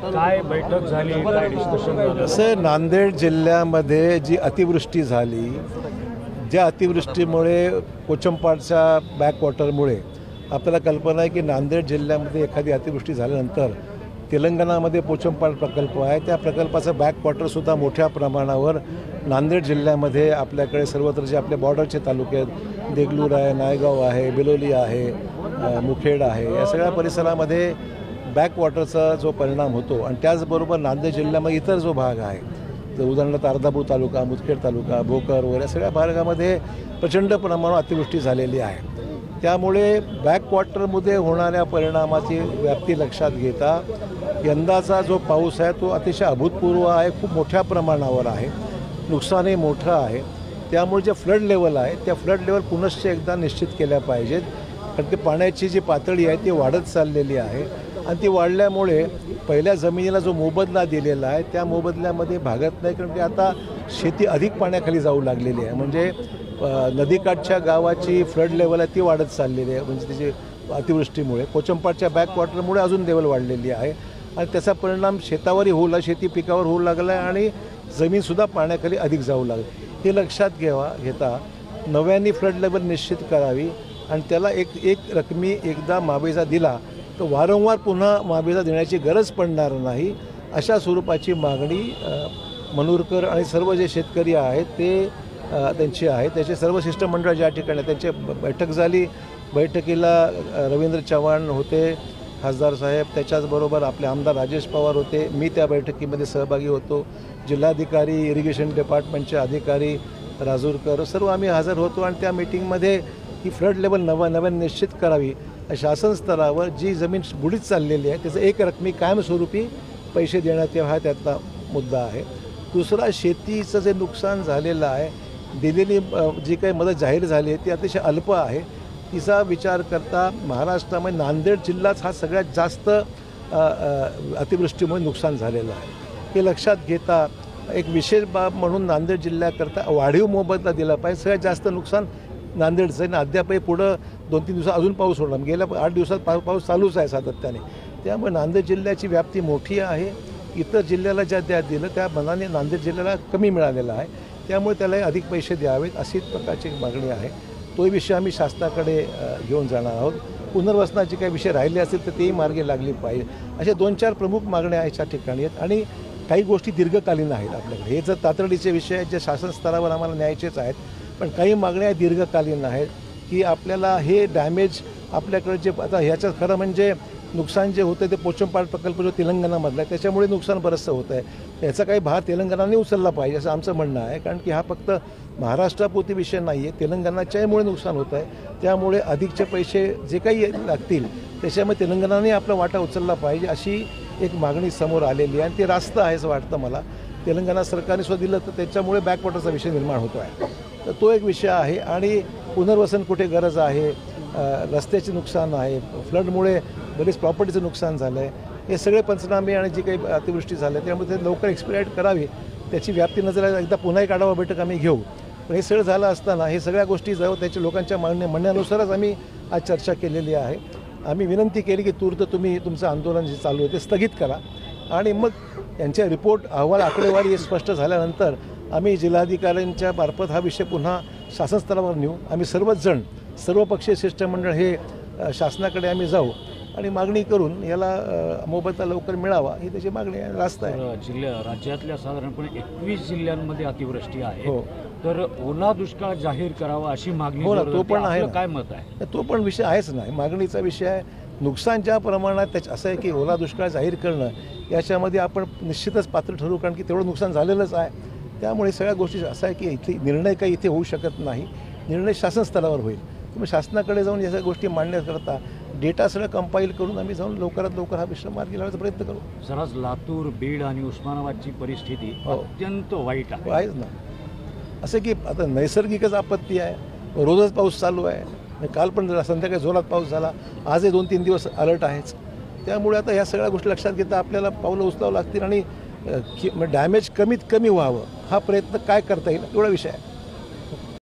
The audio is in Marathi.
काय बैठक झाली, काय डिस्कशन झालं? असं नांदेड जिल्ह्यामध्ये जी अतिवृष्टी झाली, ज्या अतिवृष्टीमुळे पोचमपाडच्या बॅकवॉटरमुळे आपल्याला कल्पना आहे की नांदेड जिल्ह्यामध्ये एखादी अतिवृष्टी झाल्यानंतर तेलंगणामध्ये पोचमपाड प्रकल्प आहे, त्या प्रकल्पाचं बॅकवॉटरसुद्धा मोठ्या प्रमाणावर नांदेड जिल्ह्यामध्ये आपल्याकडे सर्वत्र जे आपले बॉर्डरचे तालुके आहेत, देगलूर आहे, नायगाव आहे, बिलोली आहे, मुखेड आहे, या सगळ्या परिसरामध्ये बॅकवॉटरचा जो परिणाम होतो आणि त्याचबरोबर नांदेड जिल्ह्यामध्ये इतर जो भाग आहे, जर उदाहरणार्थ अर्धापूर तालुका, मुदखेड तालुका, भोकर वगैरे सगळ्या भागामध्ये प्रचंड प्रमाणावर अतिवृष्टी झालेली आहे. त्यामुळे बॅकवॉटरमध्ये होणाऱ्या परिणामाची व्याप्ती लक्षात घेता यंदाचा जो पाऊस आहे तो अतिशय अभूतपूर्व आहे, खूप मोठ्या प्रमाणावर आहे, नुकसानही मोठं आहे. त्यामुळे जे फ्लड लेवल आहे त्या फ्लड लेवल पुनश्च एकदा निश्चित केल्या पाहिजेत, कारण ते पाण्याची जी पातळी आहे ती वाढत चाललेली आहे आणि ती वाढल्यामुळे पहिल्या जमिनीला जो मोबदला दिलेला आहे त्या मोबदल्यामध्ये भागत नाही, कारण की आता शेती अधिक पाण्याखाली जाऊ लागलेली आहे. म्हणजे नदीकाठच्या गावाची फ्लड लेवल आहे ती वाढत चाललेली आहे, म्हणजे त्याची अतिवृष्टीमुळे पोचमपाडच्या बॅकवॉटरमुळे अजून लेवल वाढलेली आहे आणि त्याचा परिणाम शेतावरही होऊ लागला, शेती पिकावर होऊ लागला आहे आणि जमीनसुद्धा पाण्याखाली अधिक जाऊ लागली. हे लक्षात घेता नव्याने फ्लड लेवल निश्चित करावी आणि त्याला एक रकमी एकदा मावेजा दिला तर वारंवार पुन्हा मावेजा देण्याची गरज पडणार नाही, अशा स्वरूपाची मागणी मनूरकर आणि सर्व जे शेतकरी आहेत ते त्यांची आहे. त्याचे सर्व शिष्टमंडळ ज्या ठिकाणी त्यांची बैठक झाली, बैठकीला रवींद्र चव्हाण होते खासदार साहेब, त्याच्याचबरोबर आपले आमदार राजेश पवार होते, मी त्या बैठकीमध्ये सहभागी होतो, जिल्हाधिकारी, इरिगेशन डिपार्टमेंटचे अधिकारी राजूरकर, सर्व आम्ही हजर होतो आणि त्या मीटिंगमध्ये ही फ्लड लेवल नव्याने निश्चित करावी. शासन स्तरावर जी जमीन बुडीत चाललेली आहे त्याचं एक रकमी कायमस्वरूपी पैसे देण्यात यावे हा त्यातला मुद्दा आहे. दुसरा, शेतीचं जे नुकसान झालेलं आहे, दिलेली जी काही मदत जाहीर झाली आहे ती अतिशय अल्प आहे. तिचा विचार करता महाराष्ट्रामध्ये नांदेड जिल्हाच हा सगळ्यात जास्त अतिवृष्टीमुळे नुकसान झालेलं आहे. हे लक्षात घेता एक विशेष बाब म्हणून नांदेड जिल्ह्याकरता वाढीव मोबदला दिला पाहिजे. सगळ्यात जास्त नुकसान नांदेडचं आहे आणि अद्यापही पुढं 2-3 दिवसात अजून पाऊस होणार, गेल्या 8 दिवसात पाऊस चालूच आहे सातत्याने. त्यामुळे नांदेड जिल्ह्याची व्याप्ती मोठी आहे. इतर जिल्ह्याला ज्या दिलं त्या मनाने नांदेड जिल्ह्याला कमी मिळालेला आहे, त्यामुळे त्याला अधिक पैसे द्यावेत अशी प्रकारची मागणी आहे. तोही विषय आम्ही शासनाकडे घेऊन जाणार आहोत. पुनर्वसनाचे काही विषय राहिले असतील तर तेही मार्गी लागली पाहिजे. अशा 2-4 प्रमुख मागण्या याच्या ठिकाणी आहेत आणि काही गोष्टी दीर्घकालीन आहेत आपल्याकडे. हे जर तातडीचे विषय आहेत जे शासन स्तरावर आम्हाला न्यायचेच आहेत, पण काही मागण्या दीर्घकालीन आहेत की आपल्याला हे डॅमेज आपल्याकडे जे आता ह्याच्यात खरं म्हणजे नुकसान जे होतं ते पोचमपाड प्रकल्प जो तेलंगणामधला आहे त्याच्यामुळे नुकसान बरंचसं होतं आहे. याचा काही भार तेलंगणाने उचलला पाहिजे असं आमचं म्हणणं आहे, कारण की हा फक्त महाराष्ट्रापुरती विषय नाही आहे, तेलंगणाच्यामुळे नुकसान होतं आहे. त्यामुळे अधिकचे पैसे जे काही लागतील त्याच्यामुळे तेलंगणाने आपला वाटा उचलला पाहिजे अशी एक मागणी समोर आलेली आहे आणि ते रास्त आहे असं वाटतं मला. तेलंगणा सरकारने सुद्धा दिलं तर त्याच्यामुळे बॅकवॉटरचा विषय निर्माण होतो आहे, तर तो एक विषय आहे. आणि पुनर्वसन कुठे गरज आहे, रस्त्याचे नुकसान आहे, फ्लडमुळे बरेच प्रॉपर्टीचं नुकसान झालं आहे, हे सगळे पंचनामे आणि जी काही अतिवृष्टी झाली त्यामुळे ते लवकर एक्सपिराईट करावी, त्याची व्याप्ती नजर एकदा पुन्हा एक आढावा बैठक आम्ही घेऊ. पण हे सगळं झालं असताना हे सगळ्या गोष्टी जाऊ त्याच्या लोकांच्या म्हणण्यानुसारच आम्ही आज चर्चा केलेली आहे. आम्ही विनंती केली की तूर्त तुम्ही तुमचं आंदोलन जे चालू आहे ते स्थगित करा आणि मग यांच्या रिपोर्ट अहवाल आकडेवारी स्पष्ट झाल्यानंतर आम्ही जिल्हाधिकाऱ्यांच्या मार्फत हा विषय पुन्हा शासन स्तरावर नेऊ. आम्ही सर्वच जण सर्वपक्षीय शिष्टमंडळ हे शासनाकडे आम्ही जाऊ आणि मागणी करून याला मोबदला लवकर मिळावा ही त्याची मागणी रास्त आहे. राज्यातल्या साधारणपणे 21 जिल्ह्यांमध्ये अतिवृष्टी आहे, हो, तर ओला दुष्काळ जाहीर करावा अशी मागणी. हो ना, तो पण आहे. काय मत आहे? तो पण विषय आहेच नाही, मागणीचा विषय आहे. नुकसान ज्या प्रमाणात त्याचं असं आहे की ओला दुष्काळ जाहीर करणं याच्यामध्ये आपण निश्चितच पात्र ठरवू, कारण की तेवढं नुकसान झालेलंच आहे. त्यामुळे सगळ्या गोष्टी असं आहे की इथे निर्णय काही इथे होऊ शकत नाही, निर्णय शासन स्तरावर होईल. मग शासनाकडे जाऊन या सगळ्या गोष्टी मांडण्याकरता डेटा सगळं कंपाईल करून आम्ही जाऊन लवकरात लवकर हा विषय मार्गी लावण्याचा प्रयत्न करू. सरस लातूर, बीड आणि उस्मानाबादची परिस्थिती अत्यंत वाईट आहेच ना. असं की आता नैसर्गिकच आपत्ती आहे, रोजच पाऊस चालू आहे, काल पण संध्याकाळी जोरात पाऊस झाला, आजही 2-3 दिवस अलर्ट आहेच. त्यामुळे आता ह्या सगळ्या गोष्टी लक्षात घेता आपल्याला पावलं उचलावं लागतील आणि डॅमेज कमीत कमी व्हावं हा प्रयत्न काय करता येईल एवढा विषय आहे.